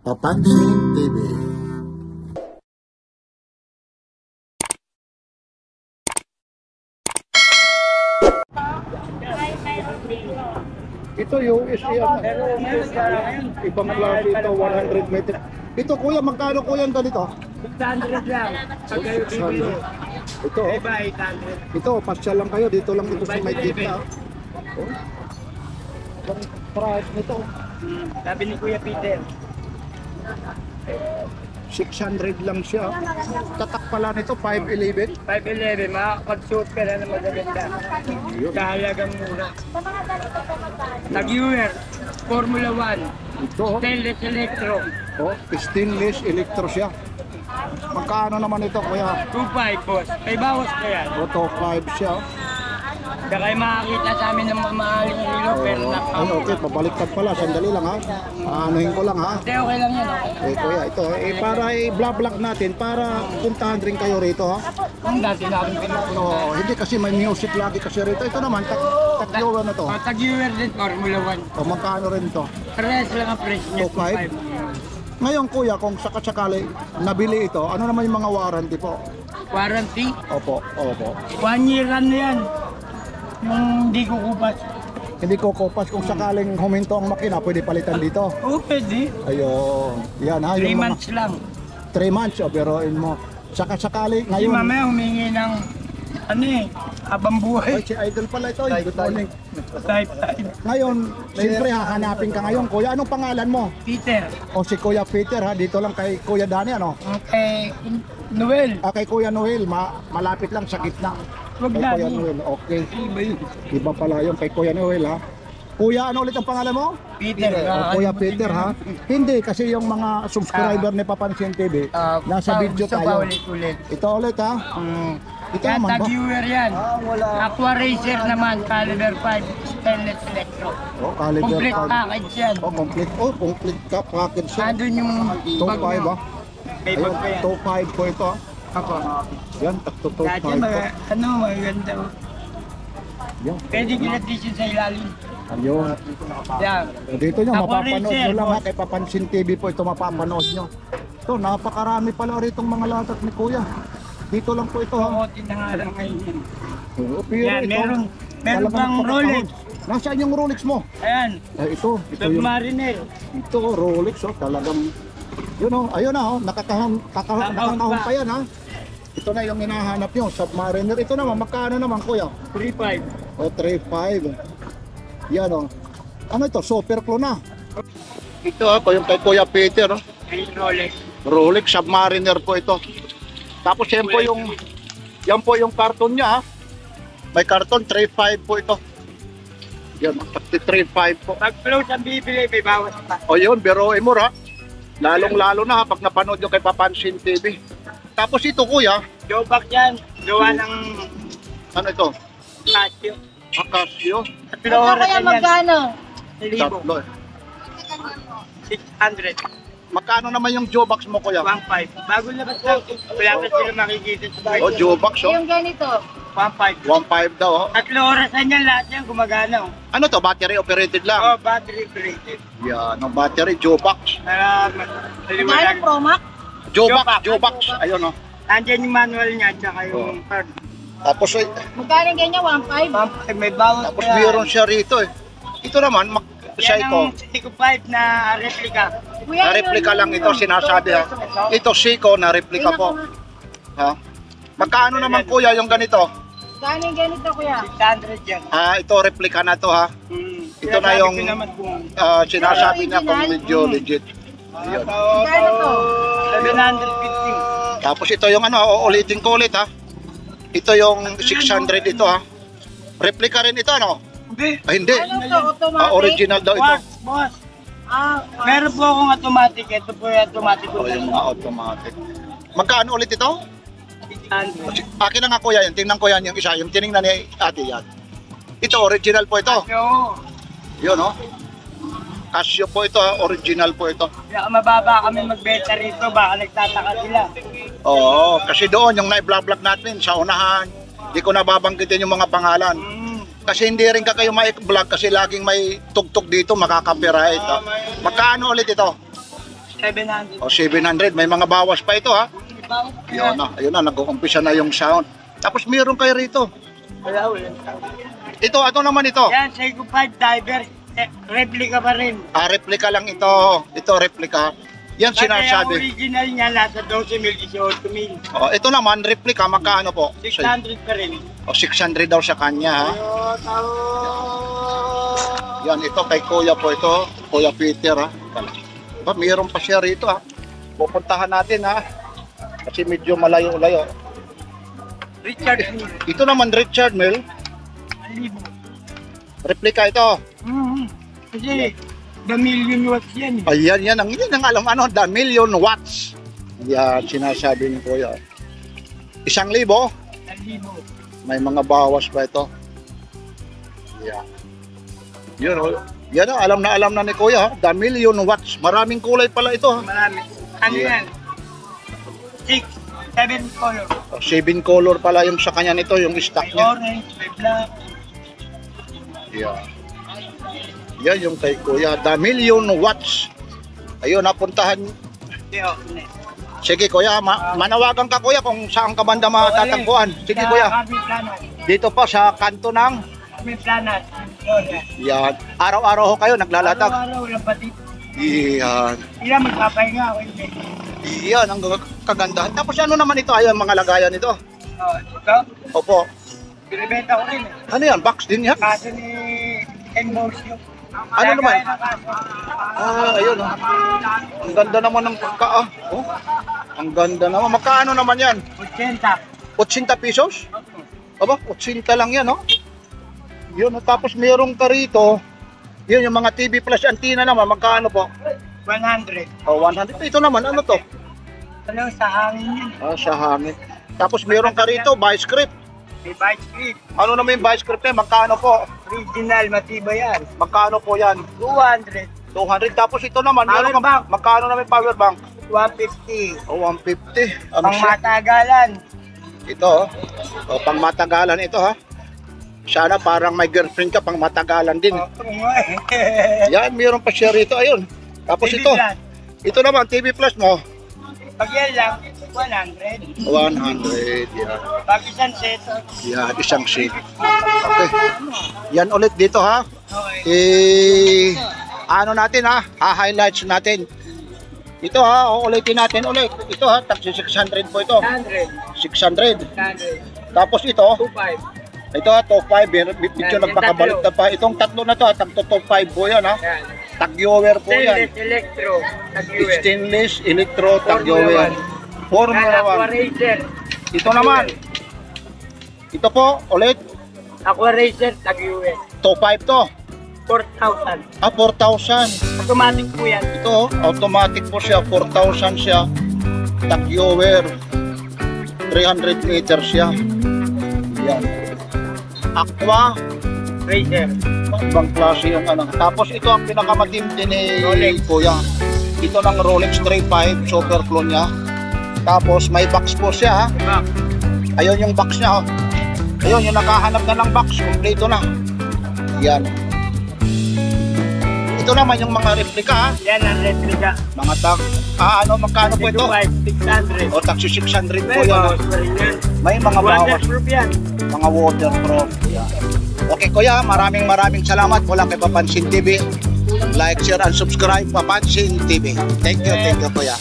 Papansin TV. Ito USA ibang klase ito, 100 meter. Ito kuya, magkano kuya ang ganito? 600 lang. Pag kayo bibili. Ito, Iba 800. ito, pasyal lang kayo, dito lang ito sa may kita. Ang price nito, Sabi ni Kuya Peter. 600 lang siya. Tatak pala nito, 511. 511, makakapag-shoot ka na ng magaganda. Kahalagang mura. Tag-Ewer, Formula 1, Ito, Stainless Electro, oh, stainless electro siya. Magkano naman ito kuya? 2.5 boss. May bawas pa yan. Auto 5 siya. Kaya kayo makakita sa amin ng mamahaling hilo, pero Ay, okay, pabaliktad pala. Sandali lang ha. Aanuhin ko lang ha. Hindi, okay lang yan. Okay. Kuya, ito, para i-vlog natin, para puntahan rin kayo rito ha. Ang dati namin pinupuno. Hindi kasi may music lagi kasi rito. Ito naman, tag-euro na to. Tag-Ewer din, Formula 1. O, magkano rin to? Pares lang ang presyo niya, 2.5. Ngayon kuya, kung sakasakali nabili ito, ano naman yung mga warranty po? Warranty, Opo, opo. 1 year run na yan. Yung hindi ko kupas. Hindi ko kopas kung sakaling huminto ang makina, pwede palitan dito. Oo, pwede. Ayun. Yan ha. 3 Yung mga months lang. 3 months, o biroin mo. Sakasakali Kasi ngayon. mamaya humingi ng ano eh, habang buhay. Ay, si Idol pala ito. Good morning. Type. Ngayon, siyempre hahanapin ka ngayon. Kuya, anong pangalan mo? Peter. O si Kuya Peter ha, dito lang kay Kuya Dani ano? Okay, Noel. Kay Kuya Noel, malapit lang sa gitna. Wag Kay na. Kuya Noel, okay. Iba yun. Iba pala yung kay Kuya Noel ha. Kuya, ano ulit ang pangalan mo? Peter. Kuya Peter ha. Hindi, kasi yung mga subscriber ni Papansin TV, nasa video tayo. Ulit. Ito ulit ha. Ito Yan, naman ba? tag-Ewer yan. Aqua Racer naman, caliber 5, stainless electro. Oh, caliber Complete 5. package yan. Oh, complete. Oh, complete ka package siya. Nandun yung 2.5 ha. May bag pa yan. 2.5 po ito. Ako. Yan, takto Dati 2.5 po. maganda. Yan. Pwede kinatisin sa ilalim. Ayun. Yan. Dito nyo, Aqua mapapanood Racer, nyo lang ha. boss. Kay Papansin TV po ito mapapanood nyo. Ito, napakarami pala ritong mga latat ni Kuya. Dito lang po ito ha. Kamotin na nga lang ngayon yan. Oo, pero Yan, ito, meron talagang bang Rolex? Nasaan yung Rolex mo? Ayan, Ito yung, Submariner. ito Rolex oh, talagang, yun oh, ayun na oh, nakakahon pa yan ha. Ito na yung hinahanap nyo, Submariner. Ito naman, magkano naman kuya? 3.5. O, 3.5. Yan oh. Ano ito? Super clone na. Ito ha, yung kay Kuya Peter oh. Ayun, Rolex. Rolex Submariner po ito. Tapos yan po yung karton niya ha. May karton, 3.5 po ito. Yan, pati 3.5 po. Pag close ang bibili, may bawas pa. O yun, biroin mo ha. Lalong-lalo na ha, pag napanood nyo kay Papansin TV. Tapos ito kuya, Jobak yan. Gawa ng ano ito? Casio. Casio. At pinahora Kaya yan. magkano? 1,000. Tatlo eh. 600. Magkano naman yung Jobox mo kuya? 1.5. Bago labas lang. Wala ka sila makikita sa O, Jobox oh. Yung ganito. 1.5. 1.5 daw oh. 3 orasan yan lahat yan gumagana. Ano to? Battery operated lang? Oh, battery operated. Yan, ang battery, Jobox. Magkano Pro Max? Jobox. Ayun oh. Nandiyan yung manual niya, tsaka yung card. Tapos Magkano ganyan? 1.5? 1.5, may bawas tapos pa yan. meron siya rito eh. Ito naman, Yan Seiko. ang Seiko 5 na replica. Kuya, Na replika lang ito, sinasabi ha. Ito Seiko na replika po. Ha? Magkano naman kuya yung ganito? Magkano yung ganito kuya? 600 yan. Ito replika na to ha. Ito na Sinasabi yung ko naman kung sinasabi niya kung medyo legit. Ayun. Magkano to? 750. Tapos ito yung ano, uulitin ko ulit ha. Ito yung 600 ito ha. Replika rin ito ano? Hindi. Hindi. Ano to? Automatic? Original daw ito. Boss. Ah, Meron po akong automatic. Ito po yung automatic. Oh, yung automatic. Magkano ulit ito? 600. Akin na nga kuya yan. Tingnan ko yan yung isa. Yung tinignan ni ate yan. Ito, original po ito. So, Yun oh. Casio po ito ha. Original po ito. kaya mababa kami magbenta rito. Baka nagtataka sila. Oo, kasi doon yung na-vlog natin sa unahan. Hindi ko nababanggitin yung mga pangalan. Kasi hindi rin ka kayo ma-vlog kasi laging may tugtog dito, makaka-copyright. Magkano ulit ito? 700. O 700, may mga bawas pa ito ha. Ayun na, nag-uumpisa na yung sound. Tapos meron kayo rito. Wala. Ito, ano naman ito? Yan, Seiko 5 diver. Replica pa rin. Replica lang ito. Ito, replica. Yan Kasi ang sinasabi. original niya nasa 12,000, 18,000. O, ito naman, replica, magkano po? 600 pa rin. O, 600 daw sa kanya ha. Yan, ito kay Kuya po ito. Kuya Peter ha. Mayroon pa siya rito ha. Pupuntahan natin ha. Kasi medyo malayo-layo. Richard Mille. Ito naman Richard Mille. 1,000. Replica ito. Kasi the million watts yan. Ayan, yan ang alam ano, the million watts. Yan, sinasabi ni Kuya. 1,000. 1,000. May mga bawas pa ito. Yan. Yun, yan alam na ni Kuya, the million watts. Maraming kulay pala ito. Marami. Ano yan? 6, 7 color. 7 color pala yung sa kanya nito, yung stock May niya. orange, may black. Yan. Yan yung kay Kuya, the million watts. Ayun, napuntahan. Sige Kuya, manawagan ka Kuya kung saan ka banda matatagpuan. Sige Kuya. Dito pa sa kanto ng Planas. yan. Araw-araw ho kayo naglalatag. Araw-araw lang pati. Yan. Ilan magpapahinga ako hindi. Yan ang kagandahan. Tapos ano naman ito? Ayun mga lagayan ito. Ito, Opo. binibenta ko rin. Ano yan? Box din yan? Kaso ni Embolsio. Ano naman? Ayun oh. Ang ganda naman ng pagka. Oh. Ang ganda naman. Magkano naman yan? 80. 80 pesos? Aba, 80 lang yan, oh. Yun, tapos mayroong ka rito. Yun, yung mga TV Plus antenna naman, magkano po? 100. Oh, 100. Ito naman, ano to? Ano, sa hangin yun. Sa hangin. Tapos mayroong ka rito, vice grip. May bike script. Ano naman yung vice grip niya? Magkano po? Original, matibay yan. Magkano po yan? 200. 200. Tapos ito naman, Power meron bank. magkano naman yung power bank? 150. Oh, 150. Ano Pang siya? matagalan. Ito, oh, pang matagalan ito ha. Sana parang may girlfriend ka, pang matagalan din. Yan, mayroon pa siya rito, ayun. Tapos TV ito, Plus. ito naman, TV Plus mo. Pag yan lang, 100. 100, yan. Pag isang set, Yan, isang sheet. Okay. Yan ulit dito ha. okay. Ano natin ha, ha-highlights natin. Ito ha, uulitin natin ulit. Ito ha, taxi 600 po ito. 100. 600. 100. Tapos ito, 25. ito ha, top 5. Medyo nagpakabalik na pa. Itong tatlo na to ha, tag top 5 po yan ha. Yan. Tag-viewer po yan. Stainless, electro, tag-US. Stainless, electro, tag-viewer. Formula 1. Aquaracer. Ito naman. Ito po, ulit. Aquaracer, tag-US. Top 5 to. 4,000. 4,000. Automatic po yan. Ito, automatic po siya, 4,000 siya. Tag-viewer. 300 meters siya. Yan. Aqua. Racer. Ibang klase yung ano. Tapos ito ang pinakamatindi ni Rolex. Kuya. Ito ng Rolex 35 Super Clone niya. Tapos may box po siya ha. Diba? Ayun yung box niya oh. Ayun yung nakahanap na ng box. Kompleto na. Yan. Ito naman yung mga replika ha. Yan ang replica. Mga tag. Ano magkano po ito? 600. O taxi 600 po May yan. bawas pa rin yan. May mga bawas. Waterproof yan. Mga waterproof. Yan. Okay Kuya, maraming salamat mula kay Papansin TV. Like, share, and subscribe Papansin TV. Thank you Kuya.